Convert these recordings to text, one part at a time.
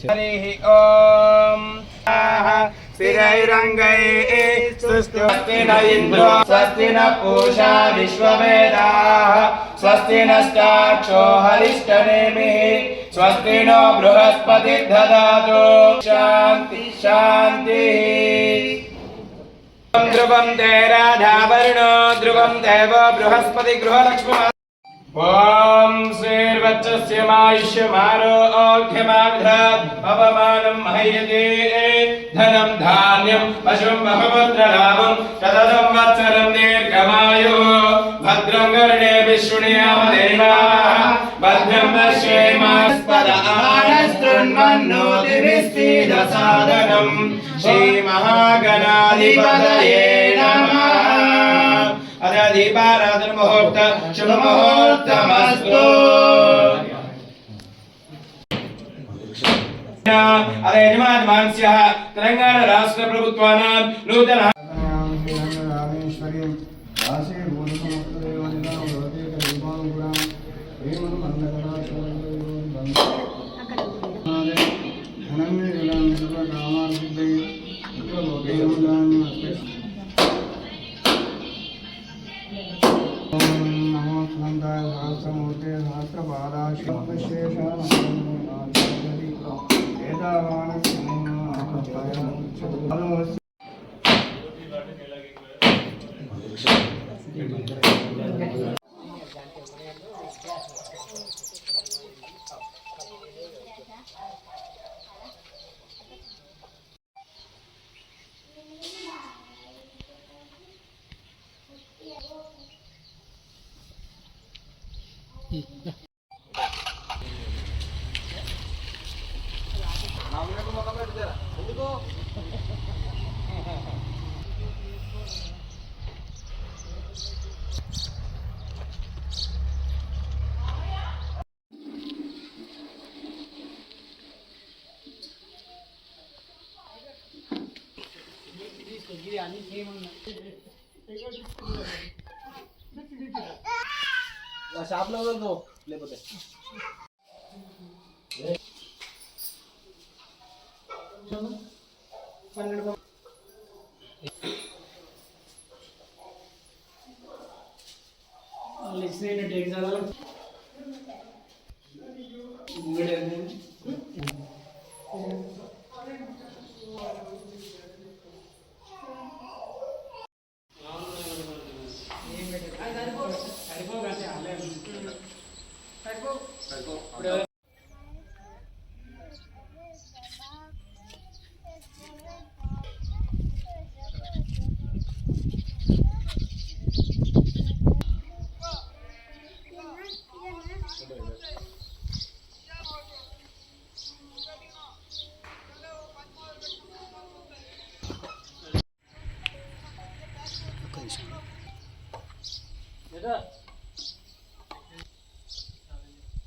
हरिः ओम स्थिरैरङ्गैः स्वस्ति न इन्द्रो स्वस्ति न पूषा विश्ववेदाः स्वस्ति नश्चाक्षो हरिष्ठनेमिः स्वस्ति नो बृहस्पतिर् ददातु शान्ति शान्तिः ध्रुवं ते राधावर्णो ध्रुवं देव बृहस्पति गृहलक्ष्मी ओम श्रीर्वच्चस्य मायुष्यमारोग्यमाविधात् अवमानं मह्यते धनं धान्यं पशुं बहुपुत्रलाभं शतसंवत्सरं दीर्घमायुः भद्रं कर्णेभिः शृणुयामदेवाः भद्रं पश्येमास्पदानस्तृण्वन्नोतिभिस्तीदसादनं श्रीमहागणाधिपतये नमः। दीपाराधन मुहूर्त शुभ मुहूर्तमस्तु। अरे यजमानस्य तेलंगाना राष्ट्र प्रभुत्वानां नूतन షాప్ లో లేకపోతే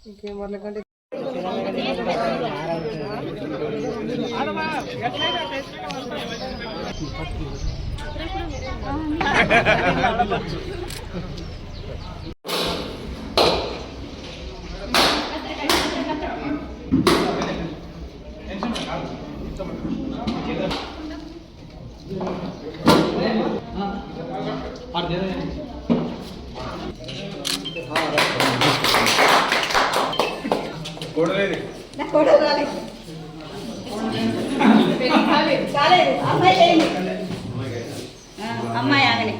ఇంకేం వాళ్ళకంటే అమ్మాయి ఆగని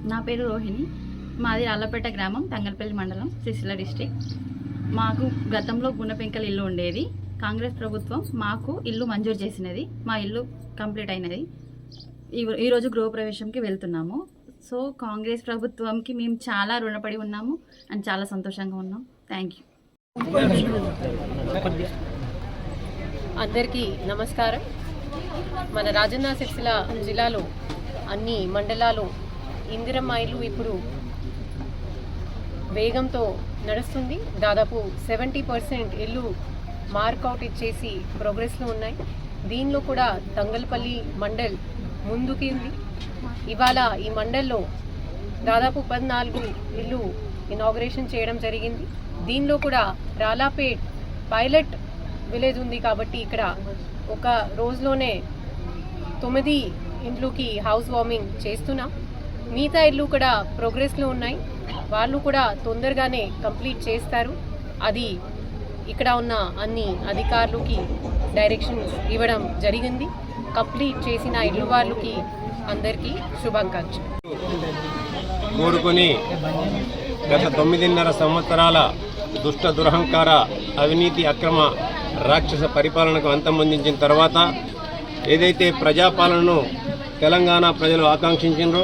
నా పేరు రోహిణి. మాది రాళ్ళపేట గ్రామం, తంగల్పల్లి మండలం, సిరిసిల్ల డిస్ట్రిక్ట్. మాకు గతంలో గుణపెంకల ఇల్లు ఉండేది. కాంగ్రెస్ ప్రభుత్వం మాకు ఇల్లు మంజూరు చేసినది. మా ఇల్లు కంప్లీట్ అయినది. ఈరోజు గృహప్రవేశంకి వెళ్తున్నాము. సో కాంగ్రెస్ ప్రభుత్వంకి మేము చాలా రుణపడి ఉన్నాము అండ్ చాలా సంతోషంగా ఉన్నాం. Thank you. అందరికీ నమస్కారం. మన రాజన్న సిరిసిల్ల జిల్లాలో అన్ని మండలాలు ఇందిరమ్మ ఇల్లు ఇప్పుడు వేగంతో నడుస్తుంది. దాదాపు 70% ఇల్లు మార్కౌట్ ఇచ్చేసి ప్రోగ్రెస్లో ఉన్నాయి. దీనిలో కూడా తంగల్పల్లి మండల్ ముందుకి ఉంది. ఇవాళ ఈ మండల్లో దాదాపు 14 ఇల్లు ఇనాగ్రేషన్ చేయడం జరిగింది. దీనిలో కూడా రాలాపేట్ పైలట్ విలేజ్ ఉంది కాబట్టి ఇక్కడ ఒక రోజులోనే 9 ఇంట్లోకి హౌస్ వార్మింగ్ చేస్తున్నాం. మిగతా ఇల్లు కూడా ప్రోగ్రెస్లో ఉన్నాయి. వాళ్ళు కూడా తొందరగానే కంప్లీట్ చేస్తారు. అది ఇక్కడ ఉన్న అన్ని అధికారులకి డైరెక్షన్స్ ఇవ్వడం జరిగింది. కంప్లీట్ చేసిన ఇల్లు వాళ్ళకి అందరికీ శుభాకాంక్షలు. కోరుకొని గత 9.5 సంవత్సరాల దుష్ట దురహంకార అవినీతి అక్రమ రాక్షస పరిపాలనకు అంతమొందించిన తర్వాత ఏదైతే ప్రజాపాలనను తెలంగాణ ప్రజలు ఆకాంక్షించారో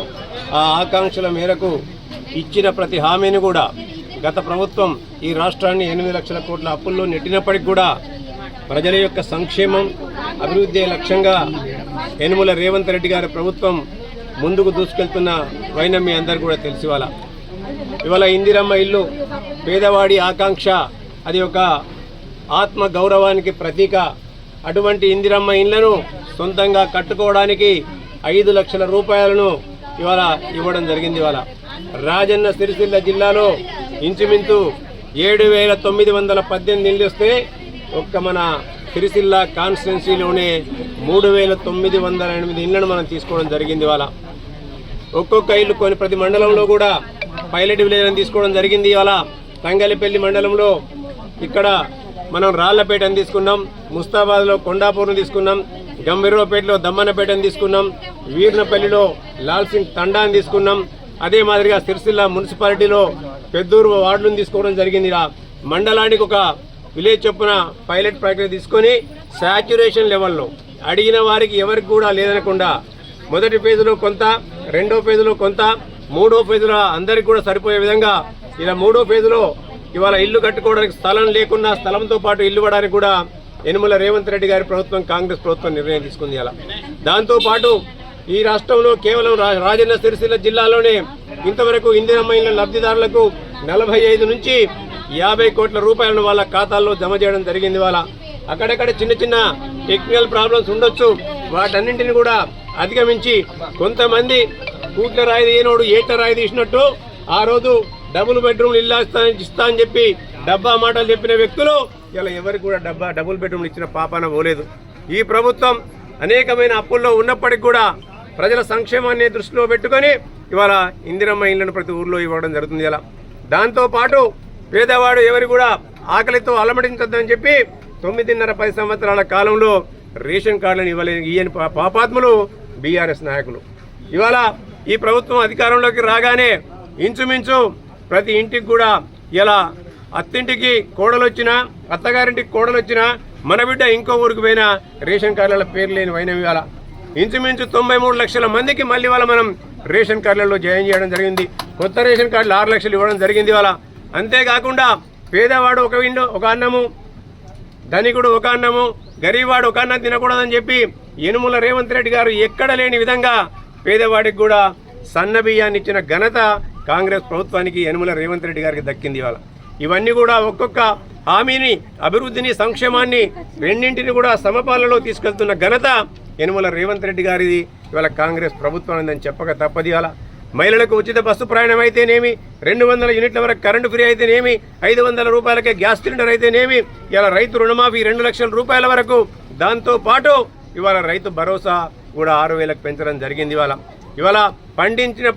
ఆ ఆకాంక్షల మేరకు ఇచ్చిన ప్రతి హామీని కూడా గత ప్రభుత్వం ఈ రాష్ట్రాన్ని 8 లక్షల కోట్ల అప్పుల్లో నెట్టినప్పటికీ కూడా ప్రజల యొక్క సంక్షేమం అభివృద్ధి లక్ష్యంగా యనుమల రేవంత్ రెడ్డి గారి ప్రభుత్వం ముందుకు దూసుకెళ్తున్న వైనం మీ అందరికీ కూడా తెలిసి ఇవాళ ఇందిరమ్మ ఇల్లు పేదవాడి ఆకాంక్ష, అది ఒక ఆత్మ గౌరవానికి ప్రతీక. అటువంటి ఇందిరమ్మ ఇళ్లను సొంతంగా కట్టుకోవడానికి 5 లక్షల రూపాయలను ఇవాళ ఇవ్వడం జరిగింది. ఇవాళ రాజన్న సిరిసిల్ల జిల్లాలో ఇంచుమించు 7,918 ఇళ్ళు వస్తే ఒక్క మన సిరిసిల్ల కాన్స్టిట్యున్సీలోనే 3,908 ఇళ్లను మనం తీసుకోవడం జరిగింది. ఇవాళ ఒక్కొక్క ఇల్లు కొన్ని ప్రతి మండలంలో కూడా పైలట్ విలేజ్ తీసుకోవడం జరిగింది. ఇవాళ తంగలిపల్లి మండలంలో ఇక్కడ మనం రాళ్లపేటను తీసుకున్నాం, ముస్తాబాద్లో కొండాపూర్ను తీసుకున్నాం, గంభీరావుపేటలో దమ్మన్నపేటను తీసుకున్నాం, వీర్నపల్లిలో లాల్సింగ్ తండాను తీసుకున్నాం. అదే మాదిరిగా సిరిసిల్ల మున్సిపాలిటీలో పెద్దూరు వార్డులను తీసుకోవడం జరిగింది. మండలానికి ఒక విలేజ్ చొప్పున పైలట్ ప్రక్రియ తీసుకొని శాచ్యురేషన్ లెవెల్లో అడిగిన వారికి ఎవరికి కూడా లేదనకుండా మొదటి ఫేజ్లో కొంత, రెండో ఫేజ్లో కొంత, మూడో ఫేజ్లో అందరికి కూడా సరిపోయే విధంగా ఇలా మూడో ఫేజ్లో ఇవాళ ఇల్లు కట్టుకోవడానికి స్థలం లేకున్నా స్థలంతో పాటు ఇల్లు ఇవ్వడానికి కూడా యనుమల రేవంత్ రెడ్డి గారి ప్రభుత్వం, కాంగ్రెస్ ప్రభుత్వం నిర్ణయం తీసుకుంది. అలా దాంతోపాటు ఈ రాష్ట్రంలో కేవలం రాజన్న సిరిసిల్ల జిల్లాలోనే ఇంతవరకు ఇందిరమ్మ ఇళ్ల లబ్ధిదారులకు 45 నుంచి 50 కోట్ల రూపాయలను వాళ్ళ ఖాతాల్లో జమ చేయడం జరిగింది. వాళ్ళ అక్కడక్కడ చిన్న చిన్న టెక్నికల్ ప్రాబ్లమ్స్ ఉండొచ్చు, వాటన్నింటిని కూడా అధిగమించి కొంతమంది కూట్ల రాయి తీయనోడు ఏట్ల రాయి తీసినట్టు ఆ రోజు డబుల్ బెడ్రూమ్లు ఇల్లు ఇస్తా అని చెప్పి డబ్బా మాటలు చెప్పిన వ్యక్తులు ఇలా ఎవరికి కూడా డబుల్ బెడ్రూమ్లు ఇచ్చిన పాపాన పోలేదు. ఈ ప్రభుత్వం అనేకమైన అప్పుల్లో ఉన్నప్పటికీ కూడా ప్రజల సంక్షేమాన్ని దృష్టిలో పెట్టుకొని ఇవాళ ఇందిరమ్మ ఇళ్లను ప్రతి ఊర్లో ఇవ్వడం జరుగుతుంది. ఇలా దాంతోపాటు పేదవాడు ఎవరు కూడా ఆకలితో అలమటించొద్దని చెప్పి 9.5-10 సంవత్సరాల కాలంలో రేషన్ కార్డులను ఇవ్వని పాపాత్ములు బీఆర్ఎస్ నాయకులు. ఇవాళ ఈ ప్రభుత్వం అధికారంలోకి రాగానే ఇంచుమించు ప్రతి ఇంటికి కూడా ఇలా అత్తింటికి కోడలు వచ్చినా, అత్తగారింటికి కోడలు వచ్చినా, మన బిడ్డ ఇంకో ఊరికి పోయినా రేషన్ కార్డుల పేరు లేని వైనవి. ఇవాళ ఇంచుమించు 93 లక్షల మందికి మళ్ళీ ఇవాళ మనం రేషన్ కార్డులలో జాయిన్ చేయడం జరిగింది. కొత్త రేషన్ కార్డులు 6 లక్షలు ఇవ్వడం జరిగింది. ఇవాళ అంతేకాకుండా పేదవాడు ఒక అన్నము, ధనికుడు ఒక అన్నము, గరీవాడు ఒక అన్నం తినకూడదని చెప్పి యనుమల రేవంత్ రెడ్డి గారు ఎక్కడ లేని విధంగా పేదవాడికి కూడా సన్న బియ్యాన్ని ఇచ్చిన ఘనత కాంగ్రెస్ ప్రభుత్వానికి యనుమల రేవంత్ రెడ్డి గారికి దక్కింది. ఇవాళ ఇవన్నీ కూడా ఒక్కొక్క హామీని, అభివృద్ధిని, సంక్షేమాన్ని రెండింటిని కూడా సమపాలలో తీసుకెళ్తున్న ఘనత యనుమల రేవంత్ రెడ్డి గారిది. ఇవాళ కాంగ్రెస్ ప్రభుత్వం అని చెప్పక తప్పది. ఇవాళ మహిళలకు ఉచిత బస్సు ప్రయాణం అయితేనేమి, 200 యూనిట్ల వరకు కరెంటు ఫ్రీ అయితేనేమి, 500 రూపాయలకే గ్యాస్ సిలిండర్ అయితేనేమి, ఇలా రైతు రుణమాఫీ 2 లక్షల రూపాయల వరకు, దాంతోపాటు ఇవాళ రైతు భరోసా కూడా 6,000కు పెంచడం జరిగింది. ఇవాళ పండించిన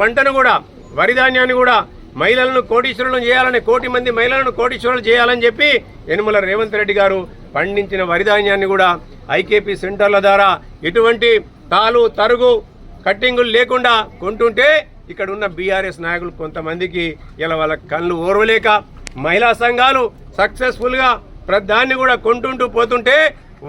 పంటను కూడా, వరి ధాన్యాన్ని కూడా మహిళలను కోటీశ్వరులను చేయాలని, 1 కోటి మంది మహిళలను కోటీశ్వరులు చేయాలని చెప్పి యనుమల రేవంత్ రెడ్డి గారు పండించిన వరి ధాన్యాన్ని కూడా ఐకేపీ సెంటర్ల ద్వారా ఎటువంటి తాలు తరుగు కట్టింగులు లేకుండా కొంటుంటే ఇక్కడ ఉన్న బీఆర్ఎస్ నాయకులు కొంతమందికి ఇలా వాళ్ళ కళ్ళు ఓర్వలేక మహిళా సంఘాలు సక్సెస్ఫుల్గా దాన్ని కూడా కొంటుంటూ పోతుంటే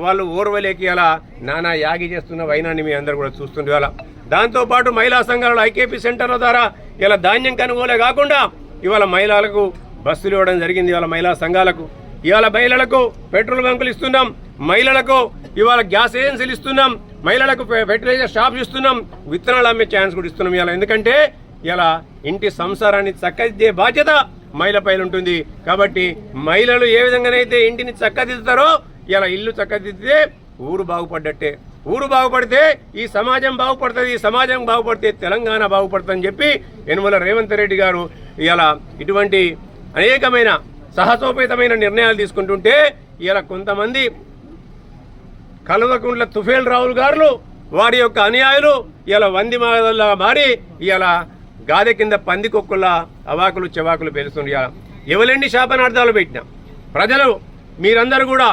వాళ్ళు ఓర్వలేకి అలా నానా యాగి చేస్తున్న వైనాన్ని మీ అందరూ కూడా చూస్తుంది ఇవాళ. దాంతోపాటు మహిళా సంఘాలలో ఐకేపీ సెంటర్ల ద్వారా ఇలా ధాన్యం కొనుగోలే కాకుండా ఇవాళ మహిళలకు బస్సులు ఇవ్వడం జరిగింది. ఇవాళ మహిళా సంఘాలకు ఇవాళ మహిళలకు పెట్రోల్ బంకులు ఇస్తున్నాం, మహిళలకు ఇవాళ గ్యాస్ ఏజెన్సీలు ఇస్తున్నాం, మహిళలకు ఫెర్టిలైజర్ షాప్స్ ఇస్తున్నాం, విత్తనాలు అమ్మే ఛాన్స్ కూడా ఇస్తున్నాం ఇవాళ. ఎందుకంటే ఇలా ఇంటి సంసారాన్ని చక్కదిద్దే బాధ్యత మహిళ పైన ఉంటుంది. కాబట్టి మహిళలు ఏ విధంగానైతే ఇంటిని చక్కదిద్దుతారో ఇలా ఇల్లు చక్కదిద్దితే ఊరు బాగుపడ్డట్టే. ఊరు బాగుపడితే ఈ సమాజం బాగుపడుతుంది, ఈ సమాజం బాగుపడితే తెలంగాణ బాగుపడుతుందని చెప్పి యనమల రేవంత్ రెడ్డి గారు ఇలా ఇటువంటి అనేకమైన సాహసోపేతమైన నిర్ణయాలు తీసుకుంటుంటే ఇలా కొంతమంది కల్వకుంట్ల తుఫేల్ రావుల్ గారు వారి యొక్క అనుయాయులు ఇలా వంది మాదల్లా మారి ఇలా గాదె కింద పందికొక్కుల అవాకులు చెవాకులు పేలుస్తున్నారు. ఎవరెన్ని శాపనార్థాలు పెట్టినా ప్రజలు మీరందరూ కూడా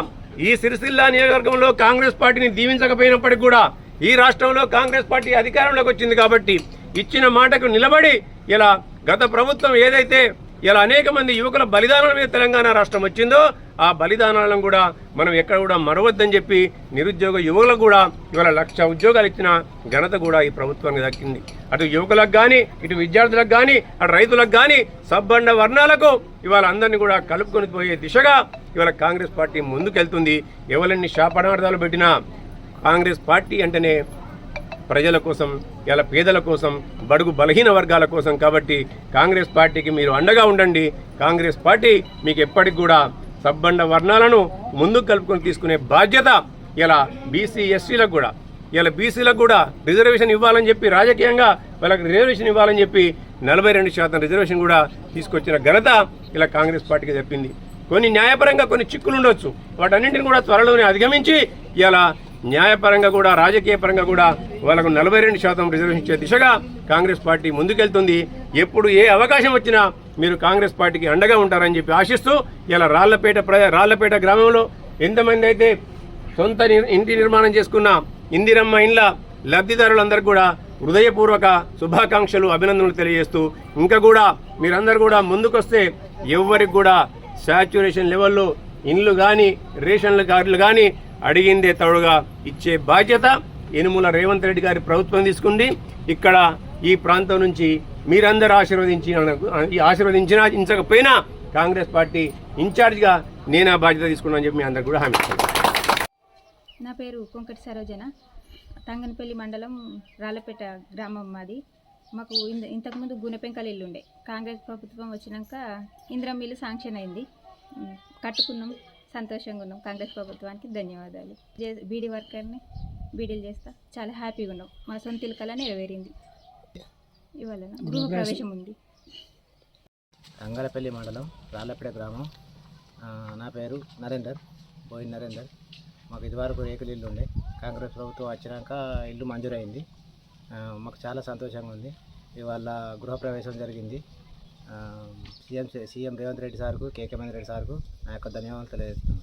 ఈ సిరిసిల్ల నియోజకవర్గంలో కాంగ్రెస్ పార్టీని దీవించకపోయినప్పటికీ కూడా ఈ రాష్ట్రంలో కాంగ్రెస్ పార్టీ అధికారంలోకి వచ్చింది కాబట్టి ఇచ్చిన మాటకు నిలబడి ఇలా గత ప్రభుత్వం ఏదైతే ఇలా అనేక మంది యువకుల బలిదానాల మీద తెలంగాణ రాష్ట్రం వచ్చిందో ఆ బలిదానాలను కూడా మనం ఎక్కడ కూడా మరవద్దని చెప్పి నిరుద్యోగ యువకులకు కూడా ఇవాళ 1,00,000 ఉద్యోగాలు ఇచ్చిన ఘనత కూడా ఈ ప్రభుత్వానికి దక్కింది. అటు యువకులకు కానీ, ఇటు విద్యార్థులకు కానీ, అటు రైతులకు కానీ, సబ్బండ వర్ణాలకు ఇవాళ అందరినీ కూడా కలుపుకొని పోయే దిశగా ఇవాళ కాంగ్రెస్ పార్టీ ముందుకెళ్తుంది. ఎవరిని శాపనార్థాలు పెట్టినా కాంగ్రెస్ పార్టీ అంటేనే ప్రజల కోసం, ఇలా పేదల కోసం, బడుగు బలహీన వర్గాల కోసం. కాబట్టి కాంగ్రెస్ పార్టీకి మీరు అండగా ఉండండి. కాంగ్రెస్ పార్టీ మీకు ఎప్పటికి కూడా సబ్బండ వర్ణాలను ముందుకు కలుపుకొని తీసుకునే బాధ్యత ఇలా బీసీ ఎస్సీలకు కూడా ఇలా బీసీలకు కూడా రిజర్వేషన్ ఇవ్వాలని చెప్పి రాజకీయంగా వాళ్ళకి రిజర్వేషన్ ఇవ్వాలని చెప్పి 42% రిజర్వేషన్ కూడా తీసుకొచ్చిన ఘనత ఇలా కాంగ్రెస్ పార్టీకి చెప్పింది. కొన్ని న్యాయపరంగా కొన్ని చిక్కులు ఉండొచ్చు, వాటన్నింటిని కూడా త్వరలోనే అధిగమించి ఇలా న్యాయపరంగా కూడా రాజకీయ పరంగా కూడా వాళ్ళకు 42% రిజర్వేషన్ ఇచ్చే దిశగా కాంగ్రెస్ పార్టీ ముందుకెళ్తుంది. ఎప్పుడు ఏ అవకాశం వచ్చినా మీరు కాంగ్రెస్ పార్టీకి అండగా ఉంటారని చెప్పి ఆశిస్తూ ఇలా రాళ్లపేట గ్రామంలో ఎంతమంది అయితే సొంత ఇంటి నిర్మాణం చేసుకున్న ఇందిరమ్మ ఇండ్ల లబ్ధిదారులందరికీ కూడా హృదయపూర్వక శుభాకాంక్షలు, అభినందనలు తెలియజేస్తూ ఇంకా కూడా మీరందరూ కూడా ముందుకొస్తే ఎవరికి కూడా శాచ్యురేషన్ లెవెల్లో ఇండ్లు కానీ రేషన్ల కార్డులు కానీ అడిగిందే తడుగా ఇచ్చే బాధ్యత యనమల రేవంత్ రెడ్డి గారి ప్రభుత్వం తీసుకుంది. ఇక్కడ ఈ ప్రాంతం నుంచి మీరందరూ ఆశీర్వదించకపోయినా కాంగ్రెస్ పార్టీ ఇన్ఛార్జిగా నేను ఆ బాధ్యత తీసుకున్నానని చెప్పి మీ అందరు కూడా హామీ ఇస్తాను. నా పేరు కొంకటి సరోజన, తంగనపల్లి మండలం రాళ్లపేట గ్రామం మాది. మాకు ఇంతకుముందు గుణపెంకల ఇల్లు ఉండే. కాంగ్రెస్ ప్రభుత్వం వచ్చినాక ఇందిరమ్మ ఇల్లు శాంక్షన్ అయింది, కట్టుకున్నాం, సంతోషంగా ఉన్నాం. కాంగ్రెస్ ప్రభుత్వానికి ధన్యవాదాలు. బీడీ వర్కర్ని, బీడీలు చేస్తా, చాలా హ్యాపీగా ఉన్నాం. మా సొంత ఇల్లు కల నెరవేరింది. ఇవాళ గృహ ప్రవేశం ఉంది. తంగలపల్లి మండలం రాళ్లపేట గ్రామం. నా పేరు నరేందర్, బోయిన్ నరేందర్. మాకు ఇదివరకు రేకుల ఇల్లు ఉండే. కాంగ్రెస్ ప్రభుత్వం వచ్చినాక ఇల్లు మంజూరైంది. మాకు చాలా సంతోషంగా ఉంది. ఇవాళ గృహప్రవేశం జరిగింది. సీఎం రేవంత్ రెడ్డి సార్కు, కేకే మహేందర్ రెడ్డి సార్కు నా యొక్క ధన్యవాదాలు తెలియజేస్తున్నాను.